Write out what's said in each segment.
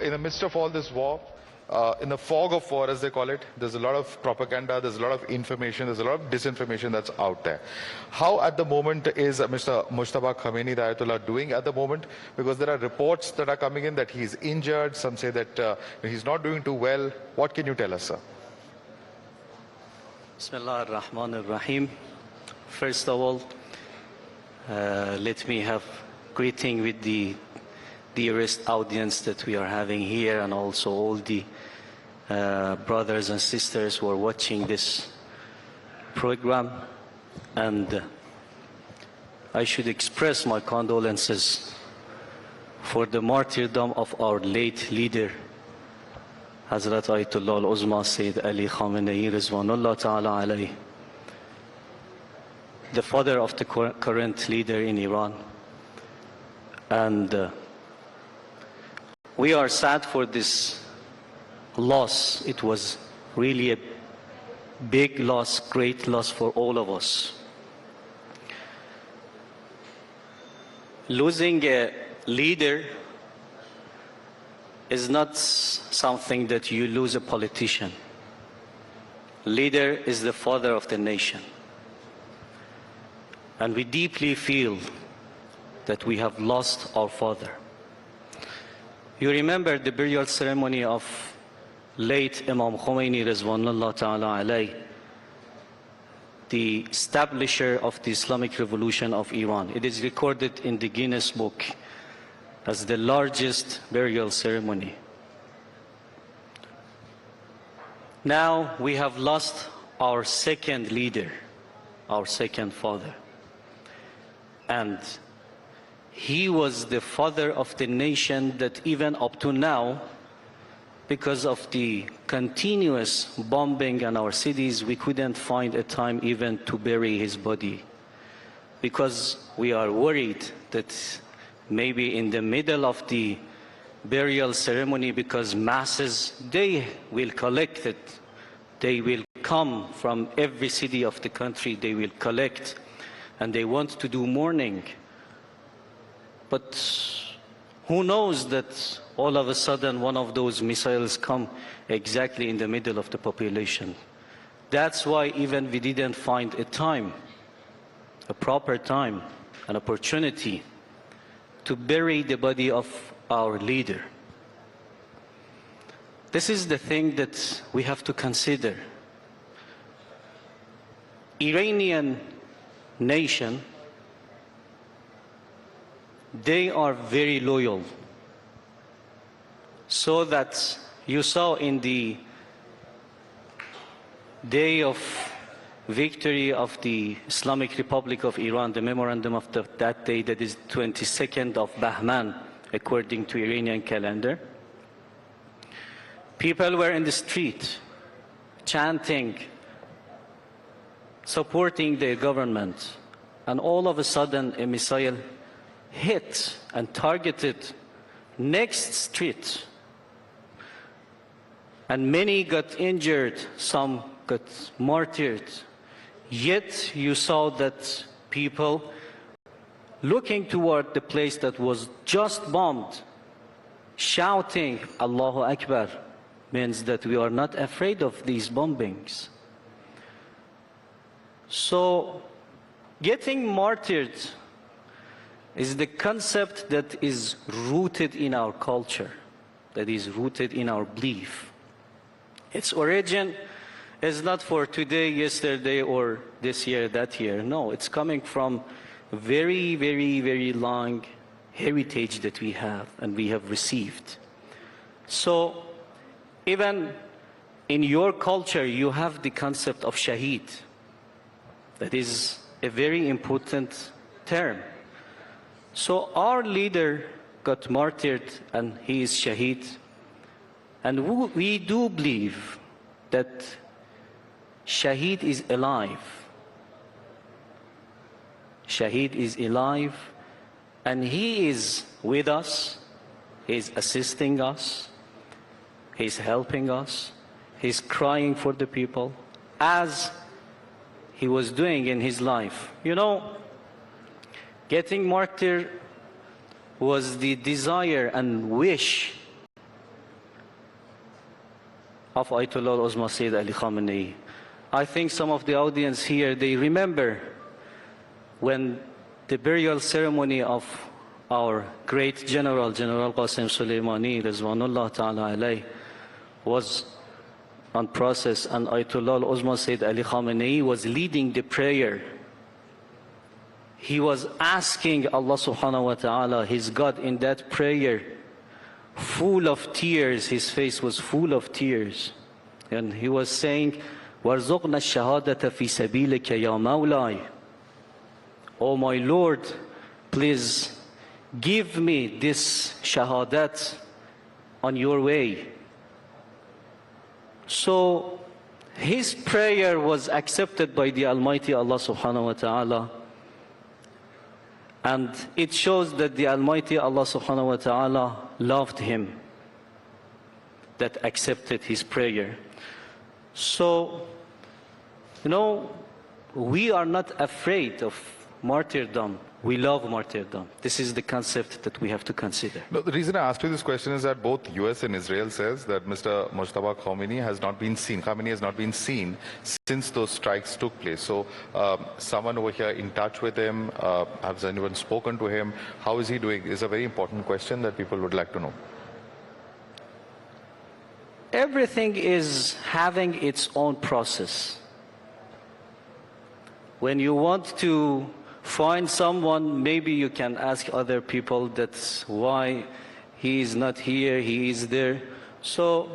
in the midst of all this war, in the fog of war, as they call it, there's a lot of propaganda, there's a lot of information, there's a lot of disinformation that's out there. How at the moment is Mr. Mujtaba Khamenei, the Ayatollah, doing at the moment? Because there are reports that are coming in that he's injured, some say that he's not doing too well. What can you tell us, sir? Bismillah ar-Rahman ar-Rahim. First of all, let me have greeting with the dearest audience that we are having here, and also all the brothers and sisters who are watching this program. And I should express my condolences for the martyrdom of our late leader, Hazrat Ayatollah al-Uzma Sayyid Ali Khamenei Rizwanullah Ta'ala alayhi, the father of the current leader in Iran. And we are sad for this loss. It was really a big loss, great loss for all of us. Losing a leader is not something that you lose a politician. Leader is the father of the nation. And we deeply feel that we have lost our father. You remember the burial ceremony of late Imam Khomeini Rizwanullah Ta'ala alayhi, the establisher of the Islamic Revolution of Iran. It is recorded in the Guinness Book as the largest burial ceremony. Now we have lost our second leader, our second father. And he was the father of the nation that even up to now, because of the continuous bombing in our cities, we couldn't find a time even to bury his body. Because we are worried that maybe in the middle of the burial ceremony, because masses, they will collect it. They will come from every city of the country, they will collect, and they want to do mourning. But who knows that all of a sudden one of those missiles come exactly in the middle of the population. That's why even we didn't find a time, a proper time, an opportunity to bury the body of our leader. This is the thing that we have to consider. Iranian nation, they are very loyal. So that you saw in the day of victory of the Islamic Republic of Iran, the memorandum of that day, that is 22nd of Bahman, according to Iranian calendar. People were in the street, chanting, supporting the government, and all of a sudden a missile hit and targeted next street. And many got injured, some got martyred. Yet you saw that people looking toward the place that was just bombed, shouting, Allahu Akbar, means that we are not afraid of these bombings. So getting martyred is the concept that is rooted in our culture, that is rooted in our belief. Its origin is not for today, yesterday, or this year, that year. No, it's coming from very, very, very long heritage that we have and we have received. So even in your culture, you have the concept of shaheed. That is a very important term. So our leader got martyred and he is shaheed. And we do believe that shaheed is alive. Shaheed is alive and he is with us, he is assisting us, he is helping us, he is crying for the people as he was doing in his life. You know, getting martyred was the desire and wish of Ayatollah Uzma Sayyid Ali Khamenei. I think some of the audience here, they remember when the burial ceremony of our great General Qasem Soleimani, Rizwanullah Ta'ala alayh, was on process, and Ayatollah Uzma Sayyid Ali Khamenei was leading the prayer. He was asking Allah subhanahu wa ta'ala, his God, in that prayer, full of tears. His face was full of tears. And he was saying, وَارْزُقْنَا الشَّهَادَةَ فِي سَبِيلِكَ يَا مَوْلَاي. Oh my Lord, please give me this shahadat on your way. So his prayer was accepted by the Almighty Allah subhanahu wa ta'ala. And it shows that the Almighty Allah subhanahu wa ta'ala loved him, that accepted his prayer. So, you know, we are not afraid of martyrdom. We love martyrdom. This is the concept that we have to consider. No, the reason I asked you this question is that both US and Israel says that Mr. Mujtaba Khamenei has not been seen since those strikes took place. So someone over here in touch with him, has anyone spoken to him? How is he doing? Is a very important question that people would like to know. Everything is having its own process. When you want to find someone, maybe you can ask other people that's why he is not here, he is there. So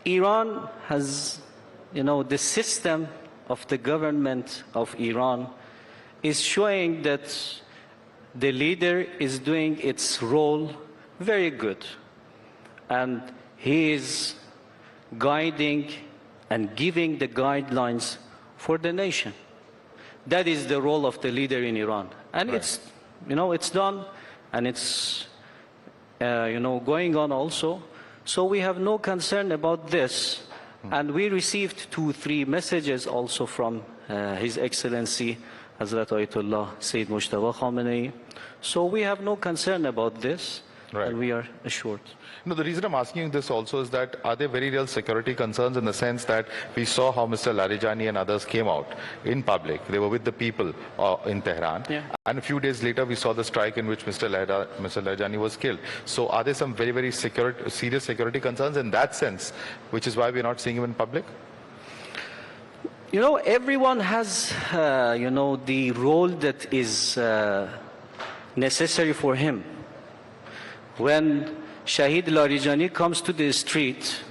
Iran has, you know, the system of the government of Iran is showing that the leader is doing its role very good. And he is guiding and giving the guidelines for the nation. That is the role of the leader in Iran. And right. It's, you know, it's done, and it's, you know, going on also. So we have no concern about this. And we received 2-3 messages also from His Excellency Hazrat Ayatollah Sayyid Mujtaba Khamenei. So we have no concern about this, right. And we are assured. No, the reason I'm asking this also is that are there very real security concerns in the sense that we saw how Mr. Larijani and others came out in public. They were with the people in Tehran. Yeah. And a few days later, we saw the strike in which Mr. Larijani was killed. So are there some very, very serious security concerns in that sense, which is why we're not seeing him in public? You know, everyone has, you know, the role that is necessary for him. When Shahid Larijani comes to the street,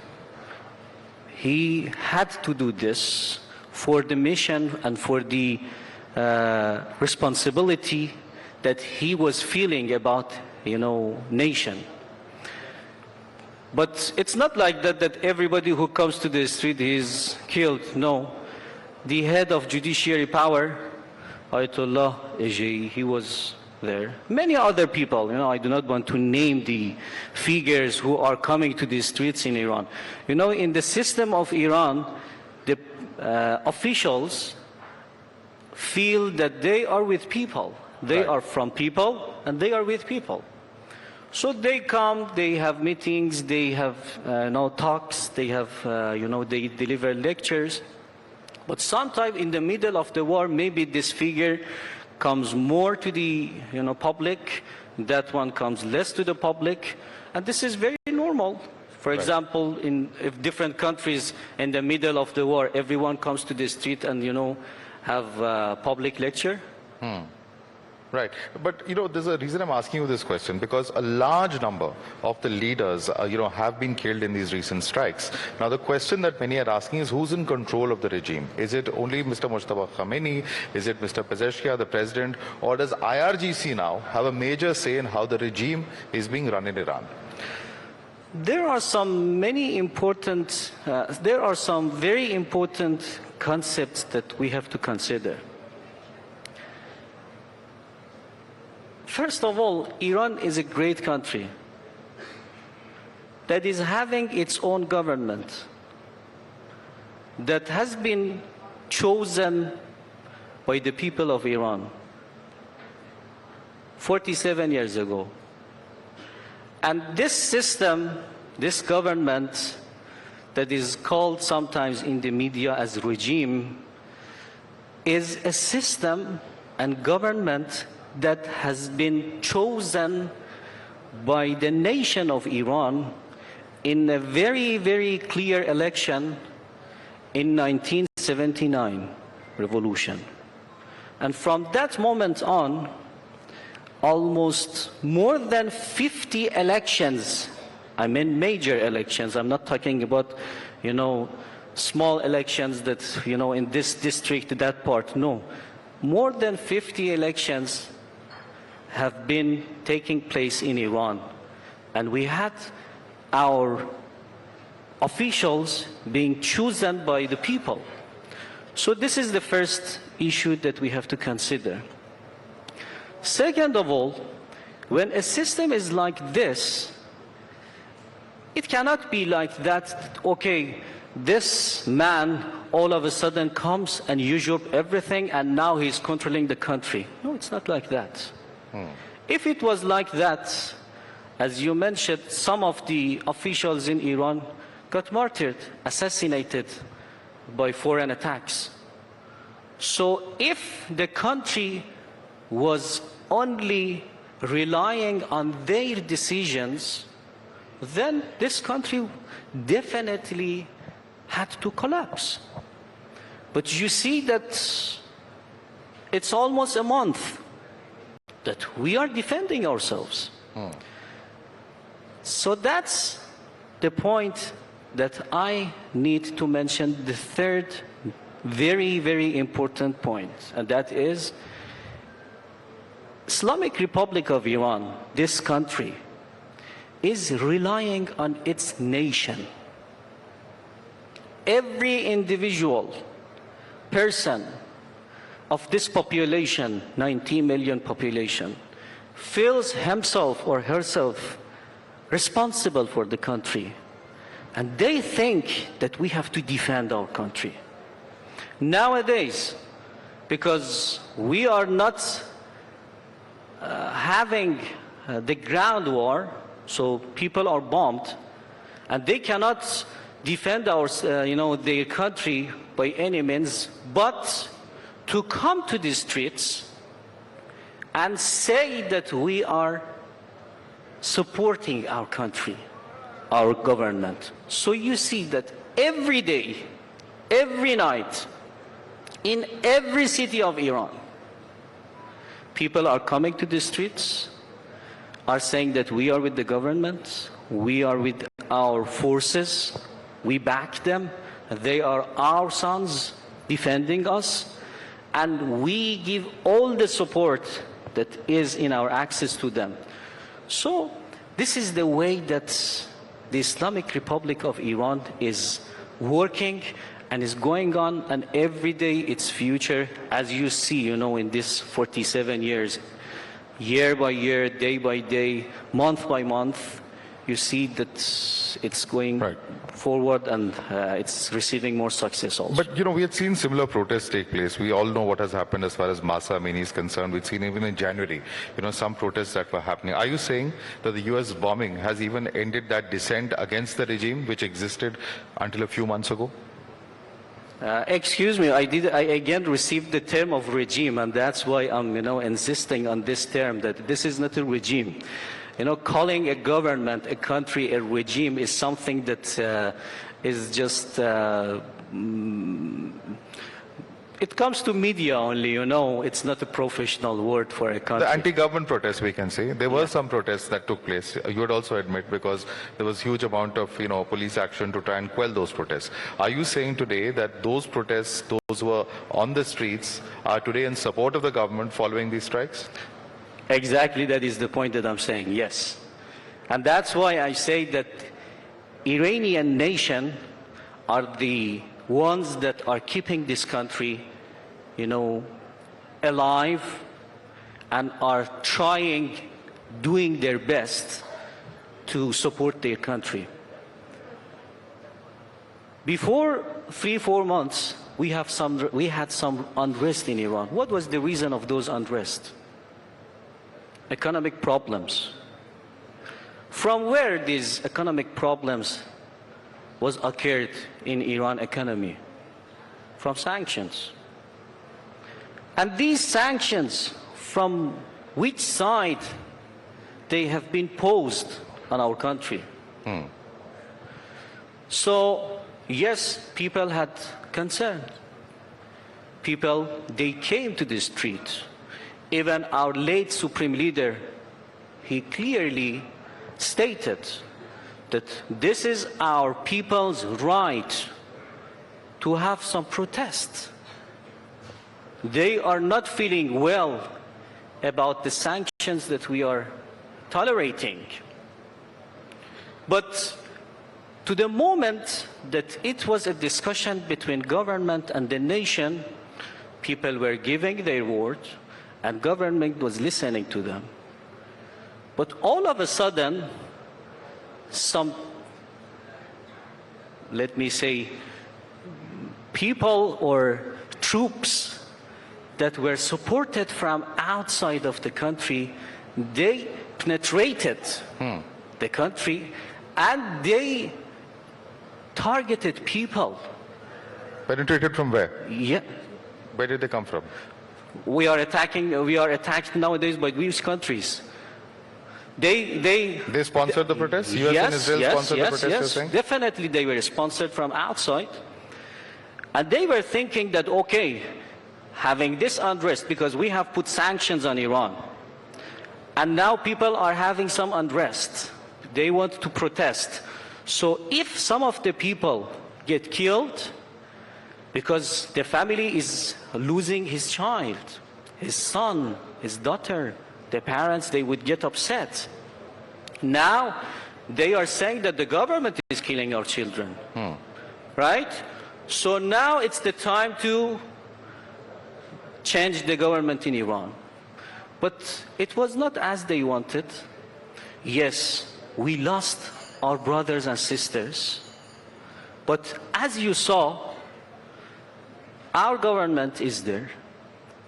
he had to do this for the mission and for the responsibility that he was feeling about, you know, nation. But it's not like that, that everybody who comes to the street is killed. No. The head of judiciary power, Ayatollah, he was there. Many other people, you know, I do not want to name the figures who are coming to the streets in Iran. You know, in the system of Iran, the officials feel that they are with people. They right. are from people, and they are with people. So they come, they have meetings, they have talks, they have, they deliver lectures. But sometime in the middle of the war, maybe this figure comes more to the public, that one comes less to the public, and this is very normal. For right. example, if different countries in the middle of the war, everyone comes to the street and have a public lecture. Right, but there's a reason I'm asking you this question, because a large number of the leaders, have been killed in these recent strikes. Now, the question that many are asking is who's in control of the regime? Is it only Mr. Mujtaba Khamenei? Is it Mr. Pezeshkian, the president? Or does IRGC now have a major say in how the regime is being run in Iran? There are some very important concepts that we have to consider. First of all, Iran is a great country that is having its own government that has been chosen by the people of Iran 47 years ago. And this system, this government, that is called sometimes in the media as regime is a system and government that has been chosen by the nation of Iran in a very, very clear election in 1979 revolution. And from that moment on, almost more than 50 elections, I mean major elections, I'm not talking about, small elections that, in this district, that part, no. More than 50 elections have been taking place in Iran. And we had our officials being chosen by the people. So this is the first issue that we have to consider. Second of all, when a system is like this, it cannot be like that, okay, this man all of a sudden comes and usurps everything and now he's controlling the country. No, it's not like that. If it was like that, as you mentioned, some of the officials in Iran got martyred, assassinated by foreign attacks. So if the country was only relying on their decisions, then this country definitely had to collapse. But you see that it's almost a month that we are defending ourselves. So that's the point that I need to mention, the third very, very important point, and that is Islamic Republic of Iran, this country, is relying on its nation. Every individual person of this population, 90 million population, feels himself or herself responsible for the country. And they think that we have to defend our country. Nowadays, because we are not having the ground war, so people are bombed, and they cannot defend their country by any means, but to come to the streets and say that we are supporting our country, our government. So you see that every day, every night, in every city of Iran, people are coming to the streets, are saying that we are with the government, we are with our forces, we back them, they are our sons defending us, and we give all the support that is in our access to them. So this is the way that the Islamic Republic of Iran is working and is going on, and every day its future, as you see, in this 47 years, year by year, day by day, month by month, you see that it's going forward and it's receiving more success also. But, we had seen similar protests take place. We all know what has happened as far as Mahsa Amini is concerned. We've seen even in January, some protests that were happening. Are you saying that the US bombing has even ended that dissent against the regime which existed until a few months ago? Excuse me, I again received the term of regime, and that's why I'm, insisting on this term, that this is not a regime. Calling a government, a country, a regime is something that is just, it comes to media only, it's not a professional word for a country. The anti-government protests, we can say. There were some protests that took place, you would also admit, because there was huge amount of, police action to try and quell those protests. Are you saying today that those protests, those who were on the streets, are today in support of the government following these strikes? Exactly, that is the point that I'm saying, yes. And that's why I say that Iranian nation are the ones that are keeping this country, alive, and are doing their best to support their country. Before 3-4 months, we had some unrest in Iran. What was the reason of those unrest? Economic problems. From where these economic problems was occurred in Iran economy from sanctions. And these sanctions, from which side they have been posed on our country. So, yes, people had concern. People, they came to the street. Even our late Supreme Leader, he clearly stated that this is our people's right to have some protest. They are not feeling well about the sanctions that we are tolerating. But to the moment that it was a discussion between government and the nation, people were giving their word and government was listening to them. But all of a sudden, some, let me say, people or troops that were supported from outside of the country, they penetrated the country and they targeted people. Penetrated from where? Yeah. Where did they come from? We are attacked nowadays by which countries? They sponsored the protests? US and Israel sponsored the protests, you're saying? Definitely they were sponsored from outside. And they were thinking that, okay, having this unrest, because we have put sanctions on Iran, and now people are having some unrest. They want to protest. So if some of the people get killed, because the family is losing his child, his son, his daughter, the parents, they would get upset. Now, they are saying that the government is killing our children. Right? So now it's the time to change the government in Iran. But it was not as they wanted. Yes, we lost our brothers and sisters. But as you saw, our government is there.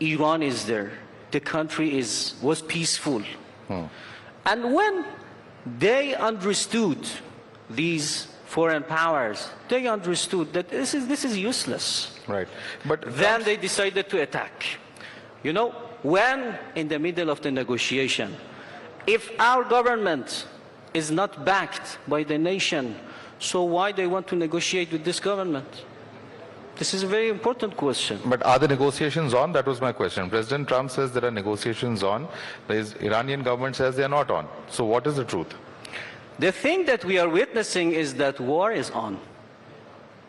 Iran is there. The country was peaceful. And when they understood, these foreign powers, they understood that this is useless. Right. But then they decided to attack. You know, when in the middle of the negotiation, if our government is not backed by the nation, so why they want to negotiate with this government? This is a very important question. But are the negotiations on? That was my question. President Trump says there are negotiations on. The Iranian government says they are not on. So what is the truth? The thing that we are witnessing is that war is on.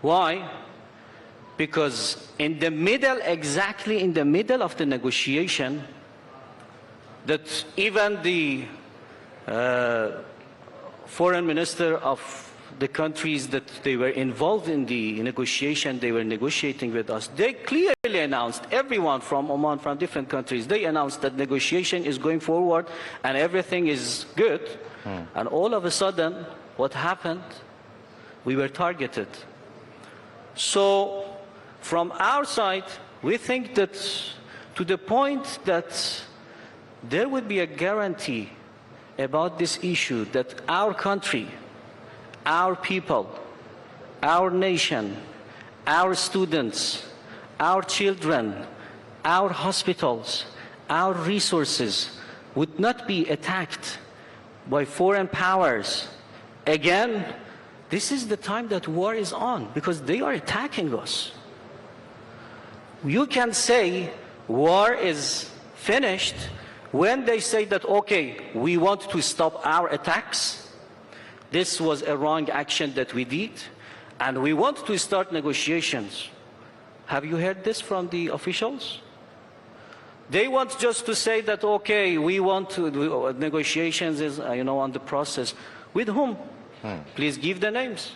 Why? Because in the middle, exactly in the middle of the negotiation, that even the foreign minister of the countries that they were involved in the negotiation, they were negotiating with us, they clearly announced, everyone from Oman, from different countries, they announced that negotiation is going forward and everything is good. And all of a sudden, what happened? We were targeted. So, from our side, we think that to the point that there would be a guarantee about this issue that our country, our people, our nation, our students, our children, our hospitals, our resources would not be attacked by foreign powers. Again, this is the time that war is on, because they are attacking us. You can say war is finished when they say that, okay, we want to stop our attacks. This was a wrong action that we did, and we want to start negotiations. Have you heard this from the officials? They want just to say that, okay, we want to do negotiations is, on the process. With whom? Please give the names.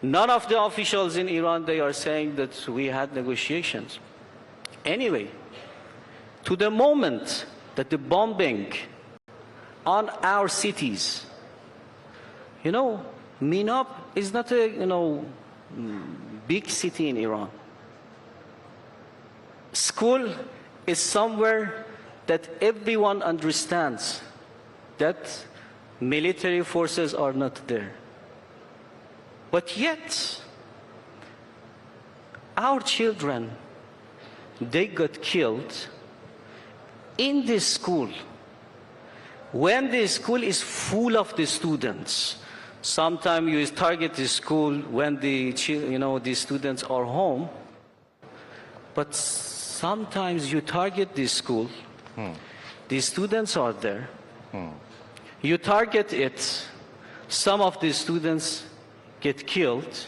None of the officials in Iran, they are saying that we had negotiations. Anyway, to the moment that the bombing on our cities, Minab is not a, big city in Iran. School is somewhere that everyone understands that military forces are not there. But yet, our children, they got killed in this school. When the school is full of the students, sometimes you target the school when the students are home, but sometimes you target the school, the students are there, you target it, some of the students get killed.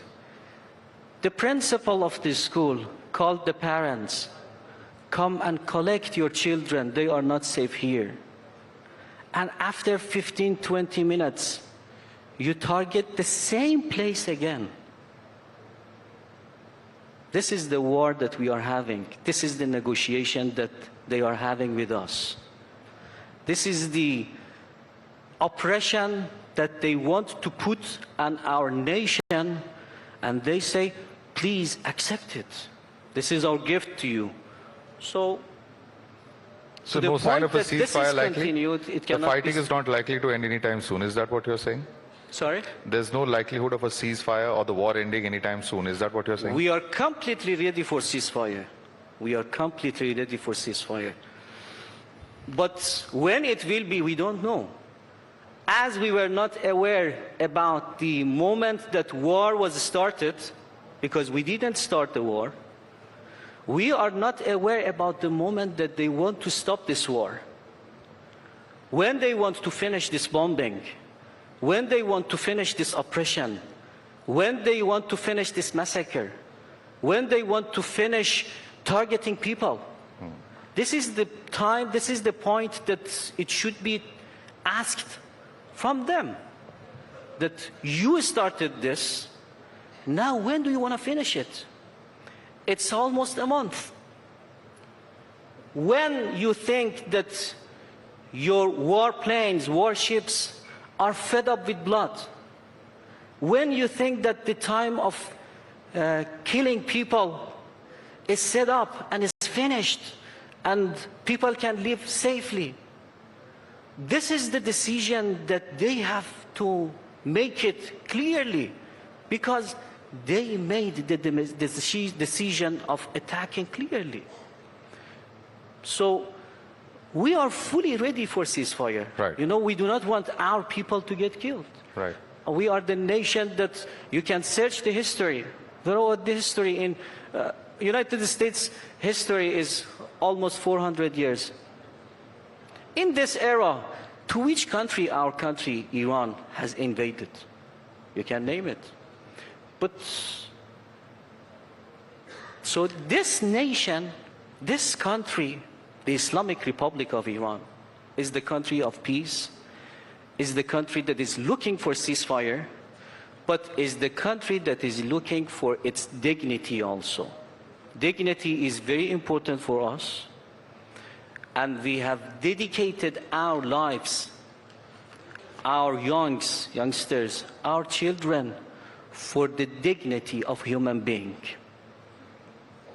The principal of the school called the parents, come and collect your children, they are not safe here. And after 15-20 minutes, you target the same place again. This is the war that we are having. This is the negotiation that they are having with us. This is the oppression that they want to put on our nation, and they say, please accept it. This is our gift to you. So no sign of a ceasefire likely? The fighting be... is not likely to end anytime soon. Is that what you're saying? Sorry? There's no likelihood of a ceasefire or the war ending anytime soon. Is that what you're saying? We are completely ready for ceasefire. We are completely ready for ceasefire. But when it will be, we don't know. As we were not aware about the moment that war was started, because we didn't start the war, we are not aware about the moment that they want to stop this war. When they want to finish this bombing, when they want to finish this oppression, when they want to finish this massacre, when they want to finish targeting people. This is the time, this is the point that it should be asked from them. That you started this, now when do you want to finish it? It's almost a month. When you think that your warplanes, warships are fed up with blood, when you think that the time of killing people is set up and is finished and people can live safely, this is the decision that they have to make it clearly, because they made the decision of attacking clearly. So we are fully ready for ceasefire. Right. You know, we do not want our people to get killed. Right. We are the nation that you can search the history. Throughout the history in United States, history is almost 400 years. In this era, to which country our country, Iran, has invaded? You can name it. But, so this nation, this country, the Islamic Republic of Iran, is the country of peace, is the country that is looking for ceasefire, but is the country that is looking for its dignity also. Dignity is very important for us, and we have dedicated our lives, our youngsters, our children, for the dignity of human being.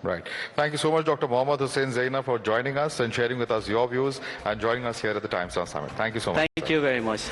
Right. Thank you so much, Dr. Mohammad Hossein Ziyaeenia, for joining us and sharing with us your views and joining us here at the Times Now Summit. Thank you so much. Thank you very much.